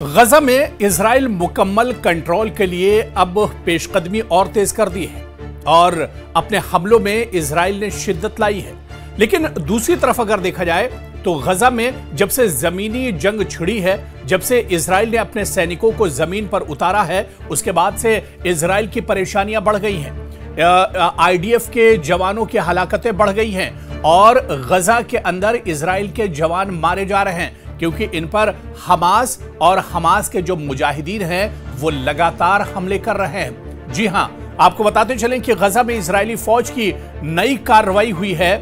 गजा में इजराइल मुकम्मल कंट्रोल के लिए अब पेशकदमी और तेज कर दी है और अपने हमलों में इजराइल ने शिद्दत लाई है। लेकिन दूसरी तरफ अगर देखा जाए तो गजा में जब से जमीनी जंग छिड़ी है, जब से इजराइल ने अपने सैनिकों को जमीन पर उतारा है, उसके बाद से इजराइल की परेशानियां बढ़ गई हैं। आईडीएफ के जवानों की हलाकतें बढ़ गई हैं और गजा के अंदर इजराइल के जवान मारे जा रहे हैं क्योंकि इन पर हमास और हमास के जो मुजाहिदीन हैं वो लगातार हमले कर रहे हैं। जी हां, आपको बताते चलें कि गजा में इजरायली फौज की नई कार्रवाई हुई है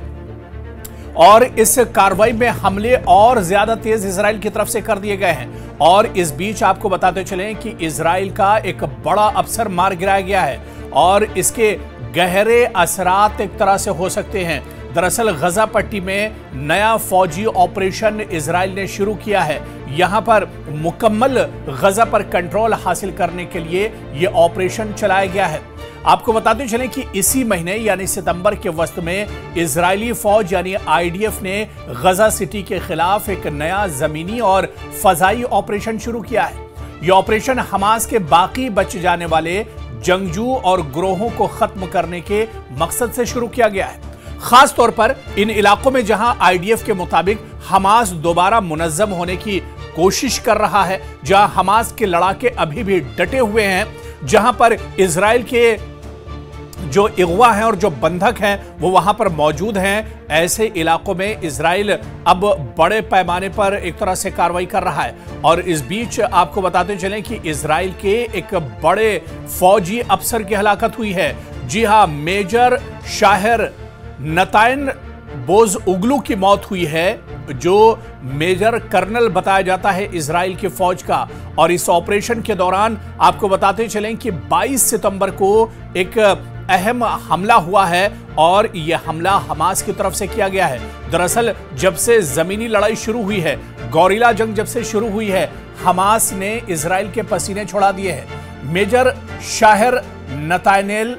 और इस कार्रवाई में हमले और ज्यादा तेज इजराइल की तरफ से कर दिए गए हैं। और इस बीच आपको बताते चलें कि इजराइल का एक बड़ा अफसर मार गिराया गया है और इसके गहरे असरात एक तरह से हो सकते हैं। दरअसल गजा पट्टी में नया फौजी ऑपरेशन इजराइल ने शुरू किया है। यहां पर मुकम्मल गजा पर कंट्रोल हासिल करने के लिए यह ऑपरेशन चलाया गया है। आपको बताते चलें कि इसी महीने यानी सितंबर के वस्त में इजरायली फौज यानी आईडीएफ ने गजा सिटी के खिलाफ एक नया जमीनी और फजाई ऑपरेशन शुरू किया है। यह ऑपरेशन हमास के बाकी बच जाने वाले जंगजू और ग्रोहों को खत्म करने के मकसद से शुरू किया गया है। खास तौर पर इन इलाकों में जहां आईडीएफ के मुताबिक हमास दोबारा मुनज्जम होने की कोशिश कर रहा है, जहां हमास के लड़ाके अभी भी डटे हुए हैं, जहां पर इजराइल के जो अगवा हैं और जो बंधक हैं वो वहां पर मौजूद हैं, ऐसे इलाकों में इजराइल अब बड़े पैमाने पर एक तरह से कार्रवाई कर रहा है। और इस बीच आपको बताते चलें कि इजराइल के एक बड़े फौजी अफसर की हलाकत हुई है। जी हां, मेजर शाहिर नताइन बोज उगलू की मौत हुई है, जो मेजर कर्नल बताया जाता है इजराइल की फौज का। और इस ऑपरेशन के दौरान आपको बताते चलें कि 22 सितंबर को एक अहम हमला हुआ है और यह हमला हमास की तरफ से किया गया है। दरअसल जब से जमीनी लड़ाई शुरू हुई है, गौरिला जंग जब से शुरू हुई है, हमास ने इजराइल के पसीने छुड़ा दिए हैं। मेजर शाहिर नतानेल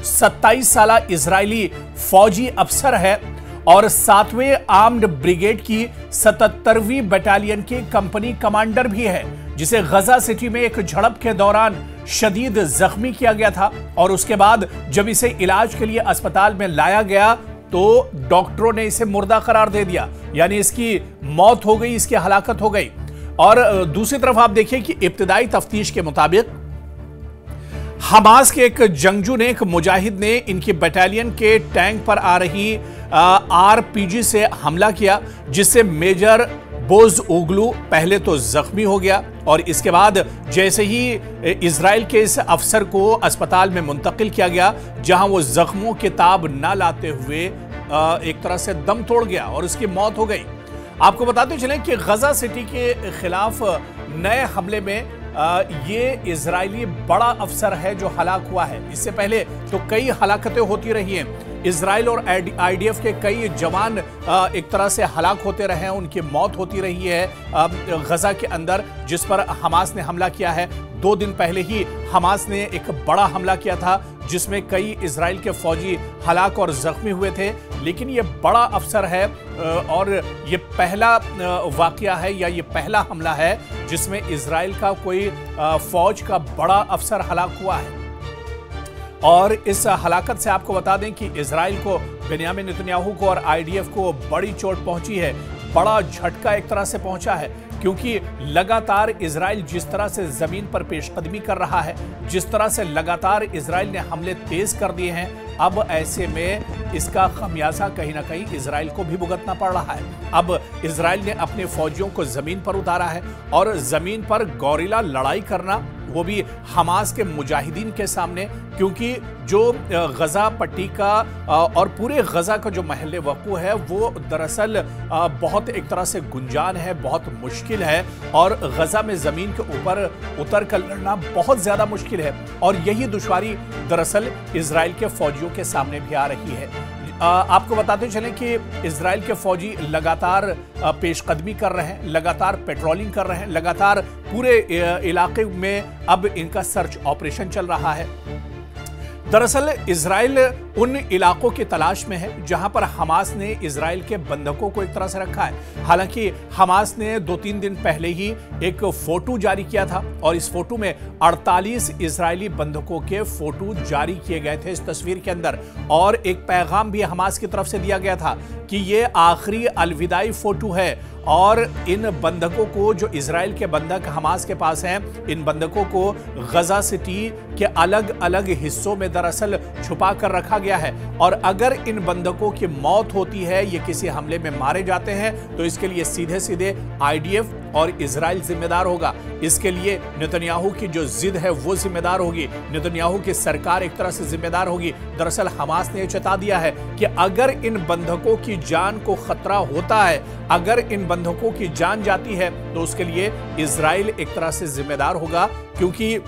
27 साल इजरायली फौजी अफसर है और 7वें आर्म्ड ब्रिगेड की 77वीं बटालियन की कंपनी कमांडर भी है, जिसे गजा सिटी में एक झड़प के दौरान शदीद जख्मी किया गया था। और उसके बाद जब इसे इलाज के लिए अस्पताल में लाया गया तो डॉक्टरों ने इसे मुर्दा करार दे दिया, यानी इसकी मौत हो गई, इसकी हलाकत हो गई। और दूसरी तरफ आप देखिए कि इब्तिदाई तफ्तीश के मुताबिक हमास के एक जंगजू ने, एक मुजाहिद ने इनकी बटालियन के टैंक पर आ रही आरपीजी से हमला किया, जिससे मेजर बोज उगलू पहले तो जख्मी हो गया और इसके बाद जैसे ही इजराइल के इस अफसर को अस्पताल में मुंतकिल किया गया, जहां वो जख्मों के ताब ना लाते हुए एक तरह से दम तोड़ गया और उसकी मौत हो गई। आपको बताते चलें कि गजा सिटी के खिलाफ नए हमले में ये इजरायली बड़ा अफसर है जो हलाक हुआ है। इससे पहले तो कई हलाकतें होती रही हैं। इजराइल और आईडीएफ के कई जवान एक तरह से हलाक होते रहे हैं, उनकी मौत होती रही है गजा के अंदर, जिस पर हमास ने हमला किया है। 2 दिन पहले ही हमास ने एक बड़ा हमला किया था जिसमें कई इजराइल के फौजी हलाक और जख्मी हुए थे। लेकिन ये बड़ा अफसर है और ये पहला वाकया है या ये पहला हमला है जिसमें इजराइल का कोई फौज का बड़ा अफसर हलाक हुआ है। और इस हलाकत से आपको बता दें कि इजराइल को, बेन्यामिन नेतन्याहू को और आईडीएफ को बड़ी चोट पहुंची है, बड़ा झटका एक तरह से पहुंचा है, क्योंकि लगातार इजराइल जिस तरह से जमीन पर पेशकदमी कर रहा है, जिस तरह से लगातार इजराइल ने हमले तेज कर दिए हैं, अब ऐसे में इसका खमियाजा कहीं ना कहीं इजराइल को भी भुगतना पड़ रहा है। अब इजराइल ने अपने फौजियों को जमीन पर उतारा है और जमीन पर गौरिला लड़ाई करना, वो भी हमास के मुजाहिदीन के सामने, क्योंकि जो गजा पट्टी का और पूरे गजा का जो महल वक़ू है वो दरअसल बहुत एक तरह से गुंजान है, बहुत मुश्किल है और गजा में ज़मीन के ऊपर उतर कर लड़ना बहुत ज़्यादा मुश्किल है। और यही दुश्वारी दरअसल इजराइल के फौजियों के सामने भी आ रही है। आपको बताते चलें कि इजराइल के फौजी लगातार पेशकदमी कर रहे हैं, लगातार पेट्रोलिंग कर रहे हैं, लगातार पूरे इलाके में अब इनका सर्च ऑपरेशन चल रहा है। दरअसल इजराइल उन इलाकों की तलाश में है जहां पर हमास ने इजराइल के बंधकों को एक तरह से रखा है। हालांकि हमास ने 2-3 दिन पहले ही एक फोटो जारी किया था और इस फोटो में 48 इजरायली बंधकों के फोटो जारी किए गए थे इस तस्वीर के अंदर, और एक पैगाम भी हमास की तरफ से दिया गया था कि ये आखिरी अलविदाई फोटो है और इन बंधकों को, जो इजराइल के बंधक हमास के पास हैं, इन बंधकों को गजा सिटी के अलग अलग हिस्सों में दरअसल छुपा कर रखा गया है और अगर इन बंधकों की मौत होती है, ये किसी हमले में मारे जाते हैं, तो इसके लिए सीधे सीधे आईडीएफ और इजराइल जिम्मेदार होगा। इसके लिए नेतन्याहू की जो जिद है वो जिम्मेदार होगी, नेतन्याहू की सरकार एक तरह से जिम्मेदार होगी। दरअसल हमास ने चेता दिया है कि अगर इन बंधकों की जान को खतरा होता है, अगर इन बंधकों की जान जाती है, तो उसके लिए इजराइल एक तरह से जिम्मेदार होगा, क्योंकि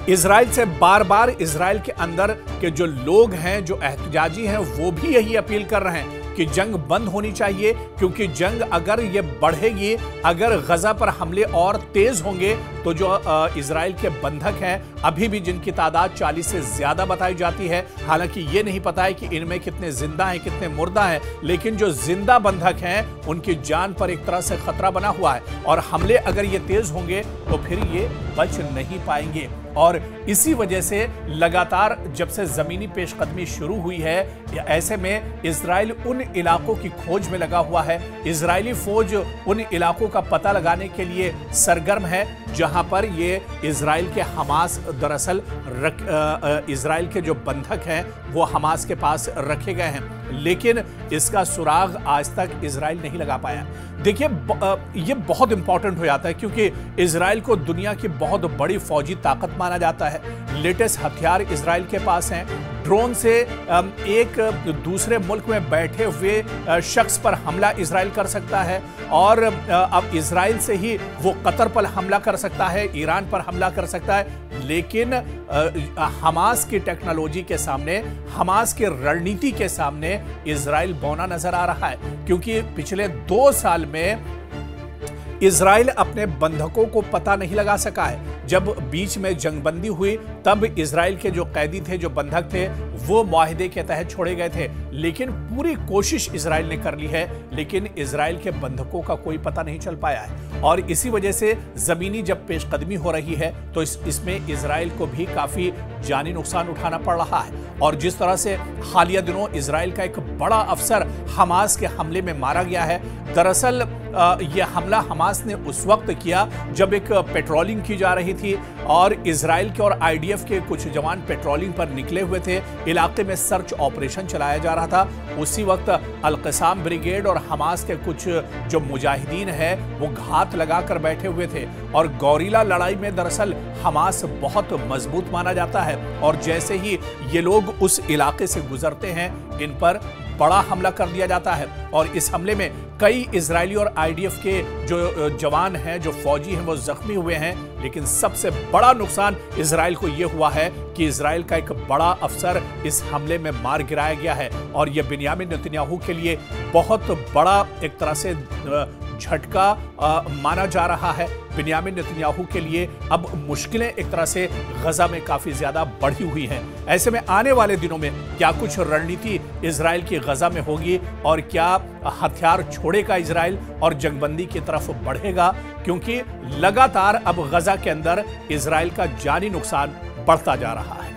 इजराइल से बार बार इजराइल के अंदर के जो लोग हैं, जो एहतजाजी हैं, वो भी यही अपील कर रहे हैं कि जंग बंद होनी चाहिए, क्योंकि जंग अगर ये बढ़ेगी, अगर गजा पर हमले और तेज होंगे, तो जो इजराइल के बंधक हैं, अभी भी जिनकी तादाद 40 से ज्यादा बताई जाती है, हालांकि ये नहीं पता है कि इनमें कितने जिंदा हैं कितने मुर्दा हैं, लेकिन जो जिंदा बंधक हैं उनकी जान पर एक तरह से खतरा बना हुआ है और हमले अगर ये तेज होंगे तो फिर ये बच नहीं पाएंगे। और इसी वजह से लगातार जब से जमीनी पेशकदमी शुरू हुई है, ऐसे में इजराइल उन इलाकों की खोज में लगा हुआ है। इजरायली फौज उन इलाकों का पता लगाने के लिए सरगर्म है जहां पर ये इजराइल के हमास दरअसल इजराइल के जो बंधक हैं वो हमास के पास रखे गए हैं, लेकिन इसका सुराग आज तक इजराइल नहीं लगा पाया। देखिए, ये बहुत इंपॉर्टेंट हो जाता है क्योंकि इजराइल को दुनिया की बहुत बड़ी फौजी ताकत माना जाता है। लेटेस्ट हथियार इजराइल के पास हैं। ड्रोन से एक दूसरे मुल्क में बैठे हुए शख्स पर हमला इजराइल कर सकता है और अब इजराइल से ही वो कतर पर हमला कर सकता है, ईरान पर हमला कर सकता है। लेकिन हमास की टेक्नोलॉजी के सामने, हमास की रणनीति के सामने इजराइल बौना नजर आ रहा है, क्योंकि पिछले 2 साल में इजराइल अपने बंधकों को पता नहीं लगा सका है। जब बीच में जंगबंदी हुई तब इजराइल के जो कैदी थे, जो बंधक थे, वो मुआहिदे के तहत छोड़े गए थे, लेकिन पूरी कोशिश इजराइल ने कर ली है, लेकिन इजराइल के बंधकों का कोई पता नहीं चल पाया है। और इसी वजह से जमीनी जब पेशकदमी हो रही है तो इसमें इजराइल को भी काफी जानी नुकसान उठाना पड़ रहा है। और जिस तरह से हालिया दिनों इजराइल का एक बड़ा अफसर हमास के हमले में मारा गया है, दरअसल यह हमला हमास ने उस वक्त किया जब एक पेट्रोलिंग की जा रही थी और इजराइल के और आईडीएफ के कुछ जवान पेट्रोलिंग पर निकले हुए थे, इलाके में सर्च ऑपरेशन चलाया जा रहा था। उसी वक्त अल-क़साम ब्रिगेड और हमास के कुछ जो मुजाहिदीन हैं वो घात लगाकर बैठे हुए थे और गौरीला लड़ाई में दरअसल हमास बहुत मजबूत माना जाता है और जैसे ही ये लोग उस इलाके से गुजरते हैं, इन पर बड़ा हमला कर दिया जाता है और इस हमले में कई इजरायली और आईडीएफ के जो जवान हैं, जो फौजी हैं, वो जख्मी हुए हैं। लेकिन सबसे बड़ा नुकसान इजराइल को यह हुआ है कि इजराइल का एक बड़ा अफसर इस हमले में मार गिराया गया है और यह बिन्यामिन नेतन्याहू के लिए बहुत बड़ा एक तरह से झटका माना जा रहा है। बिन्यामिन नेतन्याहू के लिए अब मुश्किलें एक तरह से गजा में काफी ज्यादा बढ़ी हुई हैं। ऐसे में आने वाले दिनों में क्या कुछ रणनीति इजराइल की गजा में होगी और क्या हथियार छोड़ेगा इजराइल और जंगबंदी की तरफ बढ़ेगा, क्योंकि लगातार अब गजा के अंदर इजराइल का जानी नुकसान बढ़ता जा रहा है।